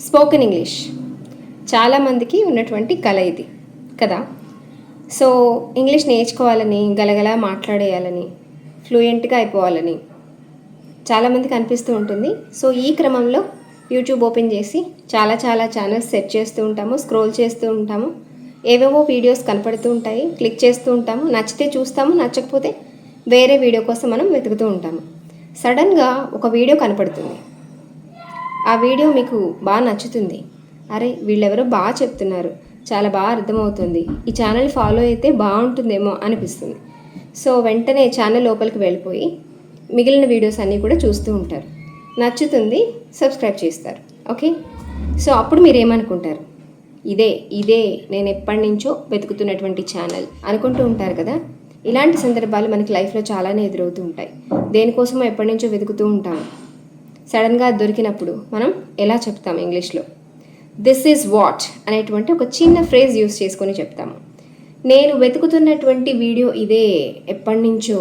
Spoken English చాలామందికి ఉన్నటువంటి కళ ఇది కదా. సో ఇంగ్లీష్ నేర్చుకోవాలని, గలగలా మాట్లాడేయాలని, ఫ్లూయెంట్గా అయిపోవాలని చాలామందికి అనిపిస్తూ ఉంటుంది. సో ఈ క్రమంలో యూట్యూబ్ ఓపెన్ చేసి చాలా ఛానల్స్ సెట్ చేస్తూ ఉంటాము, స్క్రోల్ చేస్తూ ఉంటాము, ఏవేవో వీడియోస్ కనపడుతూ ఉంటాయి, క్లిక్ చేస్తూ ఉంటాము, నచ్చితే చూస్తాము, నచ్చకపోతే వేరే వీడియో కోసం మనం వెతుకుతూ ఉంటాము. సడన్గా ఒక వీడియో కనపడుతుంది. ఆ వీడియో మీకు బాగా నచ్చుతుంది. అరే వీళ్ళెవరో బాగా చెప్తున్నారు, చాలా బాగా అర్థమవుతుంది, ఈ ఛానల్ ఫాలో అయితే బాగుంటుందేమో అనిపిస్తుంది. సో వెంటనే ఛానల్ లోపలికి వెళ్ళిపోయి మిగిలిన వీడియోస్ అన్నీ కూడా చూస్తూ ఉంటారు. నచ్చుతుంది, సబ్స్క్రైబ్ చేస్తారు. ఓకే, సో అప్పుడు మీరు ఏమనుకుంటారు? ఇదే నేను ఎప్పటి నుంచో వెతుకుతున్నటువంటి ఛానల్ అనుకుంటూ ఉంటారు కదా. ఇలాంటి సందర్భాలు మనకి లైఫ్లో చాలానే ఎదురవుతూ ఉంటాయి. దేనికోసమో ఎప్పటి నుంచో వెతుకుతూ ఉంటాము. సడన్గా దొరికినప్పుడు మనం ఎలా చెప్తాం ఇంగ్లీష్లో? దిస్ ఈజ్ వాట్ అనేటువంటి ఒక చిన్న ఫ్రేజ్ యూస్ చేసుకొని చెప్తాము. నేను వెతుకుతున్నటువంటి వీడియో ఇదే, ఎప్పటి నుంచో.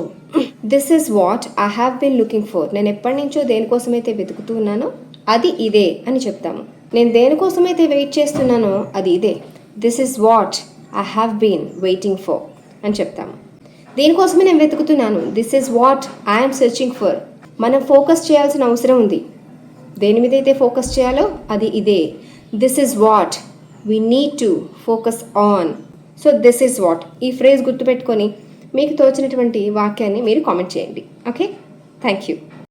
This is what I have been looking for. నేను ఎప్పటి నుంచో దేనికోసమైతే వెతుకుతున్నానో అది ఇదే అని చెప్తాము. నేను దేనికోసమైతే వెయిట్ చేస్తున్నానో అది ఇదే. This is what I have been waiting for అని చెప్తాము. దేనికోసమే నేను వెతుకుతున్నాను, this is what I'm searching for. మనం ఫోకస్ చేయాల్సిన అవసరం ఉంది. దేని మీద అయితే ఫోకస్ చేయాలో అది ఇదే. This is what we need to focus on. So this is what, ఈ ఫ్రేజ్ గుర్తుపెట్టుకొని మీకు తోచినటువంటి వాక్యాన్ని మీరు కామెంట్ చేయండి. Okay, thank you.